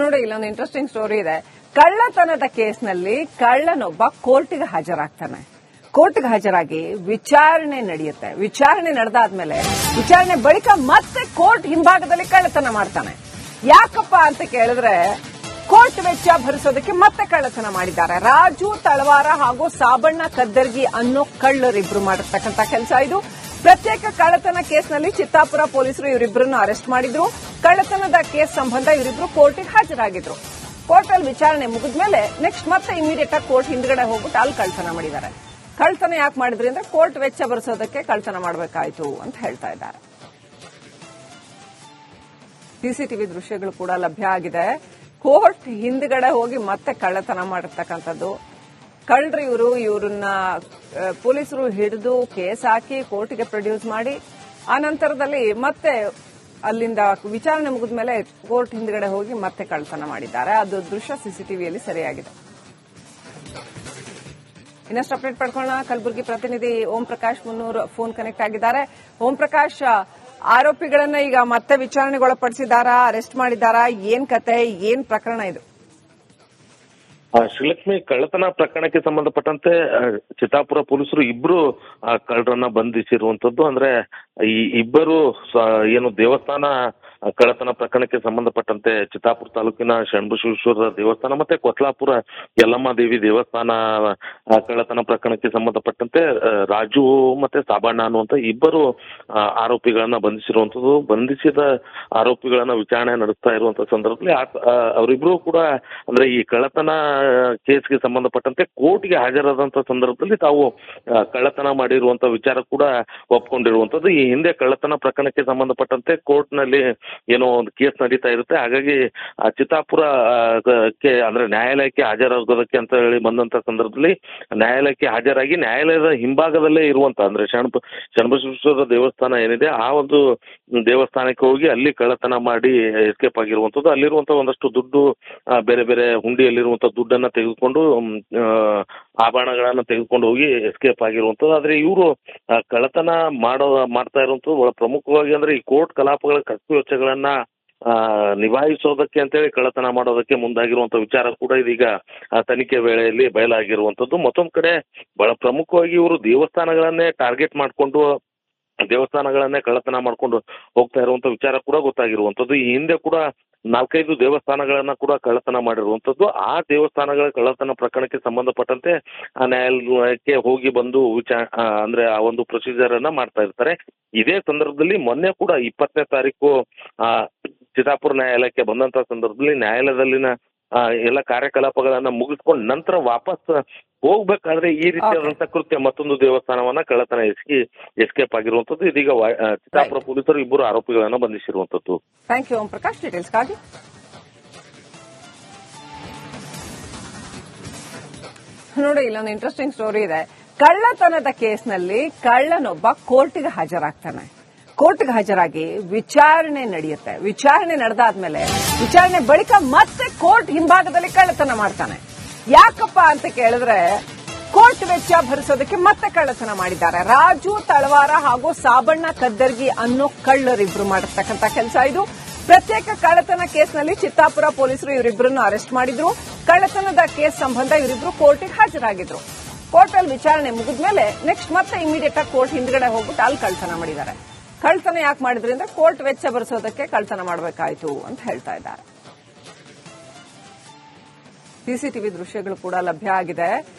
ನೋಡಿ, ಇಲ್ಲೊಂದು interesting story ಇದೆ. ಕಳ್ಳತನದ ಕೇಸ್ನಲ್ಲಿ ಕಳ್ಳನೊಬ್ಬ ಕೋರ್ಟಿಗೆ ಹಾಜರಾಗ್ತಾನೆ. ಕೋರ್ಟ್ಗೆ ಹಾಜರಾಗಿ ವಿಚಾರಣೆ ನಡೆಯುತ್ತೆ. ವಿಚಾರಣೆ ನಡೆದಾದ್ಮೇಲೆ ವಿಚಾರಣೆ ಬಳಿಕ ಮತ್ತೆ ಕೋರ್ಟ್ ಹಿಂಭಾಗದಲ್ಲಿ ಕಳ್ಳತನ ಮಾಡ್ತಾನೆ. ಯಾಕಪ್ಪ ಅಂತ ಕೇಳಿದ್ರೆ, ಕೋರ್ಟ್ ವೆಚ್ಚ ಭರಿಸೋದಕ್ಕೆ ಮತ್ತೆ ಕಳ್ಳತನ ಮಾಡಿದ್ದಾರೆ. ರಾಜು ತಳವಾರ ಹಾಗೂ ಸಾಬಣ್ಣ ಕದ್ದರ್ಗಿ ಅನ್ನೋ ಕಳ್ಳರಿಬ್ರು ಮಾಡಿರ್ತಕ್ಕಂಥ ಕೆಲಸ ಇದು. ಪ್ರತ್ಯೇಕ ಕಳ್ಳತನ ಕೇಸ್ನಲ್ಲಿ ಚಿತ್ತಾಪುರ ಪೊಲೀಸರು ಇವರಿಬ್ಬರನ್ನು ಅರೆಸ್ಟ್ ಮಾಡಿದ್ರು. ಕಳ್ಳತನದ ಕೇಸ್ ಸಂಬಂಧ ಇವರಿಬ್ರು ಕೋರ್ಟಿಗೆ ಹಾಜರಾಗಿದ್ರು. ಕೋರ್ಟ್ ಅಲ್ಲಿ ವಿಚಾರಣೆ ಮುಗಿದ್ಮೇಲೆ ನೆಕ್ಸ್ಟ್ ಮತ್ತೆ ಇಮಿಡಿಯೇಟ್ ಆಗಿ ಕೋರ್ಟ್ ಹಿಂದ್ಗಡೆ ಹೋಗ್ಬಿಟ್ಟು ಅಲ್ಲಿ ಕಳ್ಳತನ ಮಾಡಿದ್ದಾರೆ. ಕಳ್ಳತನ ಯಾಕೆ ಮಾಡಿದ್ರಿ ಅಂದ್ರೆ ಕೋರ್ಟ್ ವೆಚ್ಚ ಭರಿಸೋದಕ್ಕೆ ಕಳ್ಳತನ ಮಾಡಬೇಕಾಯ್ತು ಅಂತ ಹೇಳ್ತಾ ಇದ್ದಾರೆ. ಸಿಸಿಟಿವಿ ದೃಶ್ಯಗಳು ಕೂಡ ಲಭ್ಯ ಆಗಿದೆ. ಕೋರ್ಟ್ ಹಿಂದ್ಗಡೆ ಹೋಗಿ ಮತ್ತೆ ಕಳ್ಳತನ ಮಾಡಿರ್ತಕ್ಕಂಥದ್ದು. ಕಳ್ಳರು ಇವ್ರನ್ನ ಪೊಲೀಸರು ಹಿಡಿದು ಕೇಸ್ ಹಾಕಿ ಕೋರ್ಟ್ಗೆ ಪ್ರೊಡ್ಯೂಸ್ ಮಾಡಿ ಆ ನಂತರದಲ್ಲಿ ಮತ್ತೆ ಅಲ್ಲಿಂದ ವಿಚಾರಣೆ ಮುಗಿದ ಮೇಲೆ ಕೋರ್ಟ್ ಹಿಂದ್ಗಡೆ ಹೋಗಿ ಮತ್ತೆ ಕಳ್ಳತನ ಮಾಡಿದ್ದಾರೆ. ಅದು ದೃಶ್ಯ ಸಿಸಿಟಿವಿಯಲ್ಲಿ ಸರಿಯಾಗಿದೆ. ಇನ್ನಷ್ಟು ಅಪ್ಡೇಟ್ ಪಡ್ಕೊಳ್ಳೋಣ. ಕಲಬುರಗಿ ಪ್ರತಿನಿಧಿ ಓಂ ಪ್ರಕಾಶ್ ಮುನ್ನೂರ್ ಫೋನ್ ಕನೆಕ್ಟ್ ಆಗಿದ್ದಾರೆ. ಓಂ ಪ್ರಕಾಶ್, ಆರೋಪಿಗಳನ್ನ ಈಗ ಮತ್ತೆ ವಿಚಾರಣೆಗೊಳಪಡಿಸಿದಾರಾ, ಅರೆಸ್ಟ್ ಮಾಡಿದಾರಾ, ಏನ್ ಕತೆ, ಏನ್ ಪ್ರಕರಣ ಇದು? ಶ್ರೀಲಕ್ಷ್ಮಿ, ಕಳ್ಳತನ ಪ್ರಕರಣಕ್ಕೆ ಸಂಬಂಧಪಟ್ಟಂತೆ ಚಿತ್ತಾಪುರ ಪೊಲೀಸರು ಇಬ್ರು ಕಳ್ಳರನ್ನ ಬಂಧಿಸಿರುವಂತದ್ದು. ಅಂದ್ರೆ ಈ ಇಬ್ಬರು ಏನು ದೇವಸ್ಥಾನ ಕಳ್ಳತನ ಪ್ರಕರಣಕ್ಕೆ ಸಂಬಂಧಪಟ್ಟಂತೆ ಚಿತ್ತಾಪುರ ತಾಲೂಕಿನ ಶರಣಬಸವೇಶ್ವರ ದೇವಸ್ಥಾನ ಮತ್ತೆ ಕೊತ್ಲಾಪುರ ಯಲ್ಲಮ್ಮ ದೇವಿ ದೇವಸ್ಥಾನ ಕಳ್ಳತನ ಪ್ರಕರಣಕ್ಕೆ ಸಂಬಂಧಪಟ್ಟಂತೆ ರಾಜು ಮತ್ತೆ ಸಾಬಣ್ಣ ಅನ್ನುವಂತ ಇಬ್ಬರು ಆರೋಪಿಗಳನ್ನ ಬಂಧಿಸಿರುವಂತದ್ದು. ಬಂಧಿಸಿದ ಆರೋಪಿಗಳನ್ನ ವಿಚಾರಣೆ ನಡೆಸ್ತಾ ಇರುವಂತ ಸಂದರ್ಭದಲ್ಲಿ ಅವರಿಬ್ರು ಕೂಡ ಅಂದ್ರೆ ಈ ಕಳ್ಳತನ ಕೇಸ್ಗೆ ಸಂಬಂಧಪಟ್ಟಂತೆ ಕೋರ್ಟ್ಗೆ ಹಾಜರಾದಂತ ಸಂದರ್ಭದಲ್ಲಿ ತಾವು ಕಳ್ಳತನ ಮಾಡಿರುವಂತ ವಿಚಾರ ಕೂಡ ಒಪ್ಕೊಂಡಿರುವಂತದ್ದು. ಈ ಹಿಂದೆ ಕಳ್ಳತನ ಪ್ರಕರಣಕ್ಕೆ ಸಂಬಂಧಪಟ್ಟಂತೆ ಕೋರ್ಟ್ ನಲ್ಲಿ ಏನೋ ಒಂದು ಕೇಸ್ ನಡೀತಾ ಇರುತ್ತೆ. ಹಾಗಾಗಿ ಚಿತ್ತಾಪುರ ಅಂದ್ರೆ ನ್ಯಾಯಾಲಯಕ್ಕೆ ಹಾಜರಾಗೋದಕ್ಕೆ ಅಂತ ಹೇಳಿ ಬಂದಂತ ಸಂದರ್ಭದಲ್ಲಿ ನ್ಯಾಯಾಲಯಕ್ಕೆ ಹಾಜರಾಗಿ ನ್ಯಾಯಾಲಯದ ಹಿಂಭಾಗದಲ್ಲೇ ಇರುವಂತ ಅಂದ್ರೆ ಶರಣಬಸವೇಶ್ವರ ದೇವಸ್ಥಾನ ಏನಿದೆ ಆ ಒಂದು ದೇವಸ್ಥಾನಕ್ಕೆ ಹೋಗಿ ಅಲ್ಲಿ ಕಳ್ಳತನ ಮಾಡಿ ಎಸ್ಕೇಪ್ ಆಗಿರುವಂತದ್ದು. ಅಲ್ಲಿರುವಂತ ಒಂದಷ್ಟು ದುಡ್ಡು, ಬೇರೆ ಬೇರೆ ಹುಂಡಿಯಲ್ಲಿರುವಂತ ದುಡ್ಡನ್ನ ತೆಗೆದುಕೊಂಡು ಆಭರಣಗಳನ್ನ ತೆಗೆದುಕೊಂಡು ಹೋಗಿ ಎಸ್ಕೇಪ್ ಆಗಿರುವಂತದ್ದು. ಆದ್ರೆ ಇವರು ಕಳ್ಳತನ ಮಾಡ್ತಾ ಇರುವಂತದ್ದು ಬಹಳ ಪ್ರಮುಖವಾಗಿ ಅಂದ್ರೆ ಈ ಕೋರ್ಟ್ ಕಲಾಪಗಳ ಖರ್ಚು ವೆಚ್ಚಗಳನ್ನ ನಿಭಾಯಿಸೋದಕ್ಕೆ ಅಂತೇಳಿ ಕಳ್ಳತನ ಮಾಡೋದಕ್ಕೆ ಮುಂದಾಗಿರುವಂತ ವಿಚಾರ ಕೂಡ ಇದೀಗ ತನಿಖೆ ವೇಳೆಯಲ್ಲಿ ಬಯಲಾಗಿರುವಂತದ್ದು. ಮತ್ತೊಂದ್ ಕಡೆ ಬಹಳ ಪ್ರಮುಖವಾಗಿ ಇವರು ದೇವಸ್ಥಾನಗಳನ್ನೇ ಟಾರ್ಗೆಟ್ ಮಾಡಿಕೊಂಡು ದೇವಸ್ಥಾನಗಳನ್ನೇ ಕಳ್ಳತನ ಮಾಡ್ಕೊಂಡು ಹೋಗ್ತಾ ಇರುವಂತ ವಿಚಾರ ಕೂಡ ಗೊತ್ತಾಗಿರುವಂತದ್ದು. ಈ ಹಿಂದೆ ಕೂಡ 4-5 ದೇವಸ್ಥಾನಗಳನ್ನ ಕೂಡ ಕಳ್ಳತನ ಮಾಡಿರುವಂತದ್ದು. ಆ ದೇವಸ್ಥಾನಗಳ ಕಳ್ಳತನ ಪ್ರಕರಣಕ್ಕೆ ಸಂಬಂಧಪಟ್ಟಂತೆ ನ್ಯಾಯಾಲಯಕ್ಕೆ ಹೋಗಿ ಬಂದು ಅಂದ್ರೆ ಆ ಒಂದು ಪ್ರೊಸೀಜರ್ ಅನ್ನ ಮಾಡ್ತಾ ಇರ್ತಾರೆ. ಇದೇ ಸಂದರ್ಭದಲ್ಲಿ ಮೊನ್ನೆ ಕೂಡ 20ನೇ ತಾರೀಕು ಚಿತ್ತಾಪುರ ನ್ಯಾಯಾಲಯಕ್ಕೆ ಬಂದಂತ ಸಂದರ್ಭದಲ್ಲಿ ನ್ಯಾಯಾಲಯದಲ್ಲಿನ ಎಲ್ಲ ಕಾರ್ಯಕಲಾಪಗಳನ್ನ ಮುಗಿಸ್ಕೊಂಡು ನಂತರ ವಾಪಸ್ ಹೋಗ್ಬೇಕಾದ್ರೆ ಈ ರೀತಿಯಾದಂತ ಕೃತ್ಯ ಮತ್ತೊಂದು ದೇವಸ್ಥಾನವನ್ನ ಕಳ್ಳತನ ಎಸ್ಕೇಪ್ ಆಗಿರುವಂತದ್ದು. ಇದೀಗ ಚಿತ್ತಾಪುರ ಪೊಲೀಸರು ಇಬ್ಬರು ಆರೋಪಿಗಳನ್ನ ಬಂಧಿಸಿರುವಂತದ್ದು. Thank you Om Prakash, ಡೀಟೇಲ್ಸ್ಗಾಗಿ. ನೋಡಿ, ಇಲ್ಲೊಂದು ಇಂಟ್ರೆಸ್ಟಿಂಗ್ ಸ್ಟೋರಿ ಇದೆ. ಕಳ್ಳತನದ ಕೇಸ್ನಲ್ಲಿ ಕಳ್ಳನೊಬ್ಬ ಕೋರ್ಟ್ಗೆ ಹಾಜರಾಗ್ತಾನೆ. ಕೋರ್ಟ್ಗೆ ಹಾಜರಾಗಿ ವಿಚಾರಣೆ ನಡೆಯುತ್ತೆ. ವಿಚಾರಣೆ ನಡೆದಾದ್ಮೇಲೆ ವಿಚಾರಣೆ ಬಳಿಕ ಮತ್ತೆ ಕೋರ್ಟ್ ಹಿಂಭಾಗದಲ್ಲಿ ಕಳ್ಳತನ ಮಾಡ್ತಾನೆ. ಯಾಕಪ್ಪ ಅಂತ ಕೇಳಿದ್ರೆ, ಕೋರ್ಟ್ ವೆಚ್ಚ ಭರಿಸೋದಕ್ಕೆ ಮತ್ತೆ ಕಳ್ಳತನ ಮಾಡಿದ್ದಾರೆ. ರಾಜು ತಳವಾರ ಹಾಗೂ ಸಾಬಣ್ಣ ಕದ್ದರ್ಗಿ ಅನ್ನೋ ಕಳ್ಳರಿಬ್ರು ಮಾಡಿರ್ತಕ್ಕಂಥ ಕೆಲಸ ಇದು. ಪ್ರತ್ಯೇಕ ಕಳ್ಳತನ ಕೇಸ್ನಲ್ಲಿ ಚಿತ್ತಾಪುರ ಪೊಲೀಸರು ಇವರಿಬ್ಬರನ್ನು ಅರೆಸ್ಟ್ ಮಾಡಿದ್ರು. ಕಳ್ಳತನದ ಕೇಸ್ ಸಂಬಂಧ ಇವರಿಬ್ರು ಕೋರ್ಟ್ಗೆ ಹಾಜರಾಗಿದ್ರು. ಕೋರ್ಟ್ ಅಲ್ಲಿ ವಿಚಾರಣೆ ಮುಗಿದ್ಮೇಲೆ ನೆಕ್ಸ್ಟ್ ಮತ್ತೆ ಇಮಿಡಿಯೇಟ್ ಆಗಿ ಕೋರ್ಟ್ ಹಿಂದ್ಗಡೆ ಹೋಗ್ಬಿಟ್ಟು ಅಲ್ಲಿ ಕಳ್ಳತನ ಮಾಡಿದ್ದಾರೆ. ಕಳ್ಳತನ ಯಾಕೆ ಮಾಡಿದ್ರಿ ಅಂದ್ರೆ ಕೋರ್ಟ್ ವೆಚ್ಚ ಭರಿಸೋದಕ್ಕೆ ಕಳ್ಳತನ ಮಾಡಬೇಕಾಯ್ತು ಅಂತ ಹೇಳ್ತಾ ಇದ್ದಾರೆ. ಸಿಸಿಟಿವಿ ದೃಶ್ಯಗಳು ಕೂಡ ಲಭ್ಯ ಆಗಿದೆ.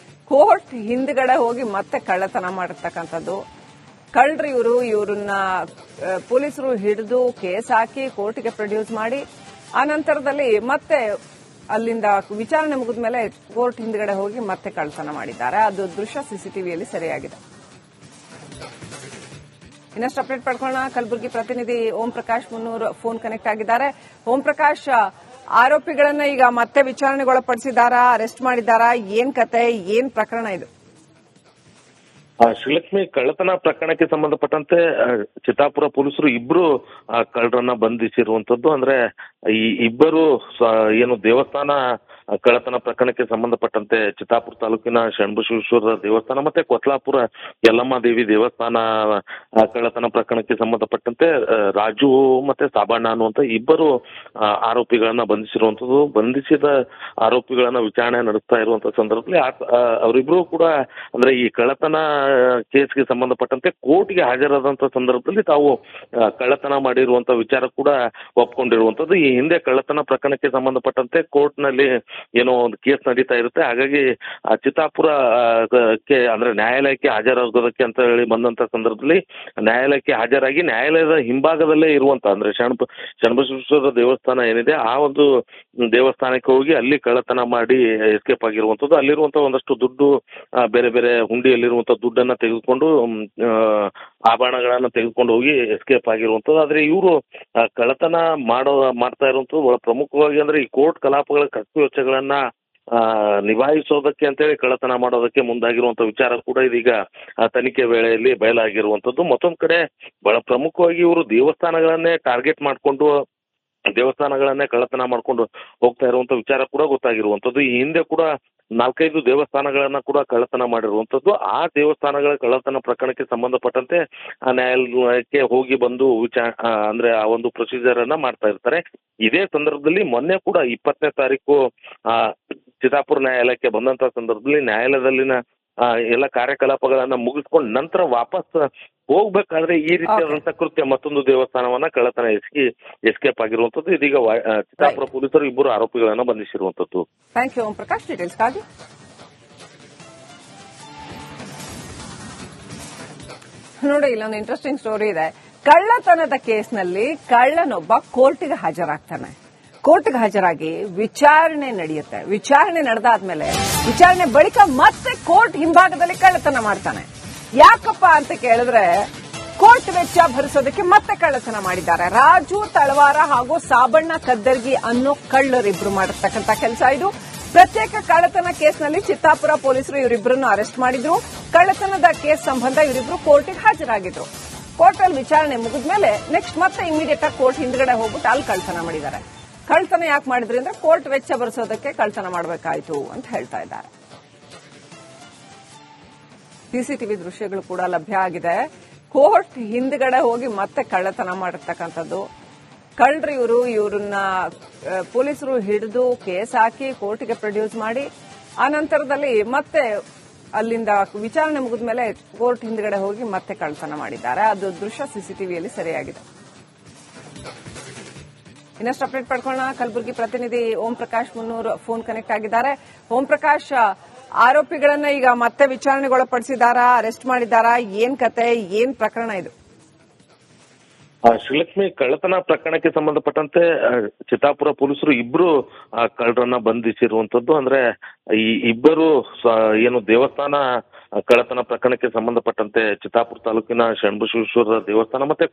ಕೋರ್ಟ್ ಹಿಂದ್ಗಡೆ ಹೋಗಿ ಮತ್ತೆ ಕಳ್ಳತನ ಮಾಡಿರ್ತಕ್ಕಂಥದ್ದು. ಕಳ್ಳರು ಇವ್ರನ್ನ ಪೊಲೀಸರು ಹಿಡಿದು ಕೇಸ್ ಹಾಕಿ ಕೋರ್ಟ್ಗೆ ಪ್ರೊಡ್ಯೂಸ್ ಮಾಡಿ ಆ ನಂತರದಲ್ಲಿ ಮತ್ತೆ ಅಲ್ಲಿಂದ ವಿಚಾರಣೆ ಮುಗಿದ ಮೇಲೆ ಕೋರ್ಟ್ ಹಿಂದ್ಗಡೆ ಹೋಗಿ ಮತ್ತೆ ಕಳ್ಳತನ ಮಾಡಿದ್ದಾರೆ. ಅದು ದೃಶ್ಯ ಸಿಸಿಟಿವಿಯಲ್ಲಿ ಸರಿಯಾಗಿದೆ. ಇನ್ನಷ್ಟು ಅಪ್ಡೇಟ್ ಪಡ್ಕೊಳ್ಳೋಣ. ಕಲಬುರಗಿ ಪ್ರತಿನಿಧಿ ಓಂ ಪ್ರಕಾಶ್ ಮುನ್ನೂರ್ ಫೋನ್ ಕನೆಕ್ಟ್ ಆಗಿದ್ದಾರೆ. ಓಂ ಪ್ರಕಾಶ್, ಆರೋಪಿಗಳನ್ನ ಈಗ ಮತ್ತೆ ವಿಚಾರಣೆಗೊಳಪಡಿಸಿದಾರಾ, ಅರೆಸ್ಟ್ ಮಾಡಿದಾರಾ, ಏನ್ ಕತೆ, ಏನ್ ಪ್ರಕರಣ ಇದು? ಶ್ರೀಲಕ್ಷ್ಮಿ, ಕಳ್ಳತನ ಪ್ರಕರಣಕ್ಕೆ ಸಂಬಂಧಪಟ್ಟಂತೆ ಚಿತ್ತಾಪುರ ಪೊಲೀಸರು ಇಬ್ರು ಕಳ್ಳರನ್ನ ಬಂಧಿಸಿರುವಂತದ್ದು. ಅಂದ್ರೆ ಈ ಇಬ್ಬರು ಏನು ದೇವಸ್ಥಾನ ಕಳ್ಳತನ ಪ್ರಕರಣಕ್ಕೆ ಸಂಬಂಧಪಟ್ಟಂತೆ ಚಿತ್ತಾಪುರ ತಾಲೂಕಿನ ಶರಣಬಸವೇಶ್ವರ ದೇವಸ್ಥಾನ ಮತ್ತೆ ಕೊತ್ಲಾಪುರ ಯಲ್ಲಮ್ಮ ದೇವಿ ದೇವಸ್ಥಾನ ಕಳ್ಳತನ ಪ್ರಕರಣಕ್ಕೆ ಸಂಬಂಧಪಟ್ಟಂತೆ ರಾಜು ಮತ್ತೆ ಸಾಬಣ್ಣ ಅನ್ನುವಂತ ಇಬ್ಬರು ಆರೋಪಿಗಳನ್ನ ಬಂಧಿಸಿರುವಂತದ್ದು. ಬಂಧಿಸಿದ ಆರೋಪಿಗಳನ್ನ ವಿಚಾರಣೆ ನಡೆಸ್ತಾ ಇರುವಂತ ಸಂದರ್ಭದಲ್ಲಿ ಅವರಿಬ್ರು ಕೂಡ ಅಂದ್ರೆ ಈ ಕಳ್ಳತನ ಕೇಸ್ಗೆ ಸಂಬಂಧಪಟ್ಟಂತೆ ಕೋರ್ಟ್ಗೆ ಹಾಜರಾದಂತ ಸಂದರ್ಭದಲ್ಲಿ ತಾವು ಕಳ್ಳತನ ಮಾಡಿರುವಂತ ವಿಚಾರ ಕೂಡ ಒಪ್ಕೊಂಡಿರುವಂತದ್ದು. ಈ ಹಿಂದೆ ಕಳ್ಳತನ ಪ್ರಕರಣಕ್ಕೆ ಸಂಬಂಧಪಟ್ಟಂತೆ ಕೋರ್ಟ್ ನಲ್ಲಿ ಏನೋ ಒಂದು ಕೇಸ್ ನಡೀತಾ ಇರುತ್ತೆ. ಹಾಗಾಗಿ ಚಿತ್ತಾಪುರ ಅಂದ್ರೆ ನ್ಯಾಯಾಲಯಕ್ಕೆ ಹಾಜರಾಗೋದಕ್ಕೆ ಅಂತ ಹೇಳಿ ಬಂದಂತ ಸಂದರ್ಭದಲ್ಲಿ ನ್ಯಾಯಾಲಯಕ್ಕೆ ಹಾಜರಾಗಿ ನ್ಯಾಯಾಲಯದ ಹಿಂಭಾಗದಲ್ಲೇ ಇರುವಂತ ಅಂದ್ರೆ ಶರಣಬಸವೇಶ್ವರ ದೇವಸ್ಥಾನ ಏನಿದೆ ಆ ಒಂದು ದೇವಸ್ಥಾನಕ್ಕೆ ಹೋಗಿ ಅಲ್ಲಿ ಕಳ್ಳತನ ಮಾಡಿ ಎಸ್ಕೇಪ್ ಆಗಿರುವಂತದ್ದು. ಅಲ್ಲಿರುವಂತ ಒಂದಷ್ಟು ದುಡ್ಡು ಬೇರೆ ಬೇರೆ ಹುಂಡಿಯಲ್ಲಿರುವಂತ ದುಡ್ಡನ್ನ ತೆಗೆದುಕೊಂಡು ಆಭರಣಗಳನ್ನ ತೆಗೆದುಕೊಂಡು ಹೋಗಿ ಎಸ್ಕೇಪ್ ಆಗಿರುವಂತದ್ದು. ಆದ್ರೆ ಇವರು ಕಳ್ಳತನ ಮಾಡ್ತಾ ಇರುವಂತದ್ದು ಬಹಳ ಪ್ರಮುಖವಾಗಿ ಅಂದ್ರೆ ಈ ಕೋರ್ಟ್ ಕಲಾಪಗಳ ಖರ್ಚು ವೆಚ್ಚಗಳನ್ನ ನಿಭಾಯಿಸೋದಕ್ಕೆ ಅಂತೇಳಿ ಕಳ್ಳತನ ಮಾಡೋದಕ್ಕೆ ಮುಂದಾಗಿರುವಂತ ವಿಚಾರ ಕೂಡ ಇದೀಗ ತನಿಖೆ ವೇಳೆಯಲ್ಲಿ ಬಯಲಾಗಿರುವಂತದ್ದು. ಮತ್ತೊಂದ್ ಕಡೆ ಬಹಳ ಪ್ರಮುಖವಾಗಿ ಇವರು ದೇವಸ್ಥಾನಗಳನ್ನೇ ಟಾರ್ಗೆಟ್ ಮಾಡಿಕೊಂಡು ದೇವಸ್ಥಾನಗಳನ್ನೇ ಕಳ್ಳತನ ಮಾಡ್ಕೊಂಡು ಹೋಗ್ತಾ ಇರುವಂತ ವಿಚಾರ ಕೂಡ ಗೊತ್ತಾಗಿರುವಂತದ್ದು. ಈ ಹಿಂದೆ ಕೂಡ 4-5 ದೇವಸ್ಥಾನಗಳನ್ನ ಕೂಡ ಕಳ್ಳತನ ಮಾಡಿರುವಂತದ್ದು. ಆ ದೇವಸ್ಥಾನಗಳ ಕಳ್ಳತನ ಪ್ರಕರಣಕ್ಕೆ ಸಂಬಂಧಪಟ್ಟಂತೆ ಆ ನ್ಯಾಯಾಲಯಕ್ಕೆ ಹೋಗಿ ಬಂದು ಅಂದ್ರೆ ಆ ಒಂದು ಪ್ರೊಸೀಜರ್ ಅನ್ನ ಮಾಡ್ತಾ ಇರ್ತಾರೆ. ಇದೇ ಸಂದರ್ಭದಲ್ಲಿ ಮೊನ್ನೆ ಕೂಡ 20ನೇ ತಾರೀಕು ಚಿತ್ತಾಪುರ ನ್ಯಾಯಾಲಯಕ್ಕೆ ಬಂದಂತ ಸಂದರ್ಭದಲ್ಲಿ ನ್ಯಾಯಾಲಯದಲ್ಲಿನ ಎಲ್ಲ ಕಾರ್ಯಕಲಾಪಗಳನ್ನ ಮುಗಿಸ್ಕೊಂಡು ನಂತರ ವಾಪಸ್ ಹೋಗ್ಬೇಕಾದ್ರೆ ಈ ರೀತಿಯಾದಂತ ಕೃತ್ಯ ಮತ್ತೊಂದು ದೇವಸ್ಥಾನವನ್ನ ಕಳ್ಳತನ ಎಸ್ಕೇಪ್ ಆಗಿರುವಂತದ್ದು. ಇದೀಗ ಚಿತ್ತಾಪುರ ಪೊಲೀಸರು ಇಬ್ಬರು ಆರೋಪಿಗಳನ್ನ ಬಂಧಿಸಿರುವಂತದ್ದು. Thank you Om Prakash. ಡೀಟೇಲ್ಸ್ಗಾಗಿ ನೋಡಿ, ಇಲ್ಲೊಂದು ಇಂಟ್ರೆಸ್ಟಿಂಗ್ ಸ್ಟೋರಿ ಇದೆ. ಕಳ್ಳತನದ ಕೇಸ್ನಲ್ಲಿ ಕಳ್ಳನೊಬ್ಬ ಕೋರ್ಟಿಗೆ ಹಾಜರಾಗ್ತಾನೆ. ಕೋರ್ಟ್ಗೆ ಹಾಜರಾಗಿ ವಿಚಾರಣೆ ನಡೆಯುತ್ತೆ. ವಿಚಾರಣೆ ನಡೆದಾದ್ಮೇಲೆ ವಿಚಾರಣೆ ಬಳಿಕ ಮತ್ತೆ ಕೋರ್ಟ್ ಹಿಂಭಾಗದಲ್ಲಿ ಕಳ್ಳತನ ಮಾಡ್ತಾನೆ. ಯಾಕಪ್ಪ ಅಂತ ಕೇಳಿದ್ರೆ ಕೋರ್ಟ್ ವೆಚ್ಚ ಭರಿಸೋದಕ್ಕೆ ಮತ್ತೆ ಕಳ್ಳತನ ಮಾಡಿದ್ದಾರೆ. ರಾಜು ತಳವಾರ ಹಾಗೂ ಸಾಬಣ್ಣ ಕದ್ದರ್ಗಿ ಅನ್ನೋ ಕಳ್ಳರಿಬ್ರು ಮಾಡಿರ್ತಕ್ಕಂಥ ಕೆಲಸ ಇದು. ಪ್ರತ್ಯೇಕ ಕಳ್ಳತನ ಕೇಸ್ನಲ್ಲಿ ಚಿತ್ತಾಪುರ ಪೊಲೀಸರು ಇವರಿಬ್ಬರನ್ನು ಅರೆಸ್ಟ್ ಮಾಡಿದ್ರು. ಕಳ್ಳತನದ ಕೇಸ್ ಸಂಬಂಧ ಇವರಿಬ್ರು ಕೋರ್ಟಿಗೆ ಹಾಜರಾಗಿದ್ರು. ಕೋರ್ಟ್ ಅಲ್ಲಿ ವಿಚಾರಣೆ ಮುಗಿದ್ಮೇಲೆ ನೆಕ್ಸ್ಟ್ ಮತ್ತೆ ಇಮಿಡಿಯೇಟ್ ಆಗಿ ಕೋರ್ಟ್ ಹಿಂದ್ಗಡೆ ಹೋಗ್ಬಿಟ್ಟು ಅಲ್ಲಿ ಕಳ್ಳತನ ಮಾಡಿದ್ದಾರೆ. ಕಳ್ಳತನ ಯಾಕೆ ಮಾಡಿದ್ರಿ ಅಂದ್ರೆ ಕೋರ್ಟ್ ವೆಚ್ಚ ಭರಿಸೋದಕ್ಕೆ ಕಳ್ಳತನ ಮಾಡಬೇಕಾಯ್ತು ಅಂತ ಹೇಳ್ತಾ ಇದ್ದಾರೆ. ಸಿಸಿಟಿವಿ ದೃಶ್ಯಗಳು ಕೂಡ ಲಭ್ಯ ಆಗಿದೆ. ಕೋರ್ಟ್ ಹಿಂದ್ಗಡೆ ಹೋಗಿ ಮತ್ತೆ ಕಳ್ಳತನ ಮಾಡಿರ್ತಕ್ಕಂಥದ್ದು. ಕಳ್ಳರು ಇವ್ರನ್ನ ಪೊಲೀಸರು ಹಿಡಿದು ಕೇಸ್ ಹಾಕಿ ಕೋರ್ಟ್ಗೆ ಪ್ರೊಡ್ಯೂಸ್ ಮಾಡಿ ಆ ನಂತರದಲ್ಲಿ ಮತ್ತೆ ಅಲ್ಲಿಂದ ವಿಚಾರಣೆ ಮುಗಿದ ಮೇಲೆ ಕೋರ್ಟ್ ಹಿಂದ್ಗಡೆ ಹೋಗಿ ಮತ್ತೆ ಕಳ್ಳತನ ಮಾಡಿದ್ದಾರೆ. ಅದು ದೃಶ್ಯ ಸಿಸಿಟಿವಿಯಲ್ಲಿ ಸರಿಯಾಗಿದೆ. ಇನ್ನಷ್ಟು ಅಪ್ಡೇಟ್ ಪಡ್ಕೊಳ್ಳೋಣ. ಕಲಬುರಗಿ ಪ್ರತಿನಿಧಿ ಓಂ ಪ್ರಕಾಶ್ ಮುನ್ನೂರ್ ಫೋನ್ ಕನೆಕ್ಟ್ ಆಗಿದ್ದಾರೆ. ಓಂ ಪ್ರಕಾಶ್, ಆರೋಪಿಗಳನ್ನ ಈಗ ಮತ್ತೆ ವಿಚಾರಣೆಗೊಳಪಡಿಸಿದಾರಾ, ಅರೆಸ್ಟ್ ಮಾಡಿದಾರಾ, ಏನ್ ಕತೆ, ಏನ್ ಪ್ರಕರಣ ಇದು? ಶ್ರೀಲಕ್ಷ್ಮಿ, ಕಳ್ಳತನ ಪ್ರಕರಣಕ್ಕೆ ಸಂಬಂಧಪಟ್ಟಂತೆ ಚಿತ್ತಾಪುರ ಪೊಲೀಸರು ಇಬ್ರು ಕಳ್ಳರನ್ನ ಬಂಧಿಸಿರುವಂತದ್ದು. ಅಂದ್ರೆ ಈ ಇಬ್ಬರು ಏನು ದೇವಸ್ಥಾನ ಕಳ್ಳತನ ಪ್ರಕರಣಕ್ಕೆ ಸಂಬಂಧಪಟ್ಟಂತೆ ಚಿತ್ತಾಪುರ ತಾಲೂಕಿನ ಶರಣಬಸವೇಶ್ವರ ದೇವಸ್ಥಾನ ಮತ್ತೆ